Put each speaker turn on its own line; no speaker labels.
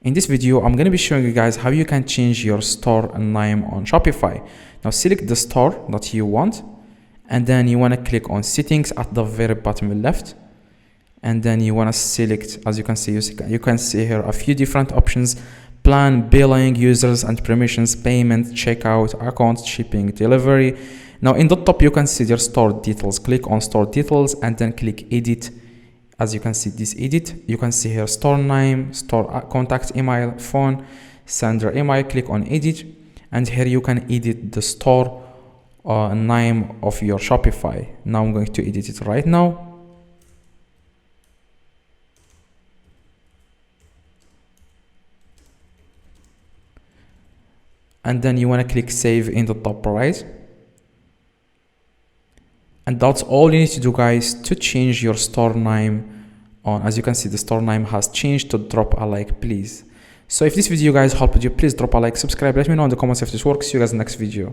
In this video, I'm going to be showing you guys how you can change your store name on Shopify. Now select the store that you want, and then you want to click on settings at the very bottom left. And then you want to select, as you can see here a few different options: plan, billing, users and permissions, payment, checkout, account, shipping, delivery. Now in the top, you can see your store details. Click on store details and then click edit. As you can see this edit, you can see here store name, store contact email, phone, sender email. Click on edit, and here you can edit the store name of your Shopify. Now I'm going to edit it right now. And then you want to click save in the top right. And that's all you need to do, guys, to change your store name on. As you can see, the store name has changed. To drop a like, please. So if this video, guys, helped you, please drop a like, subscribe, let me know in the comments if this works. See you guys in the next video.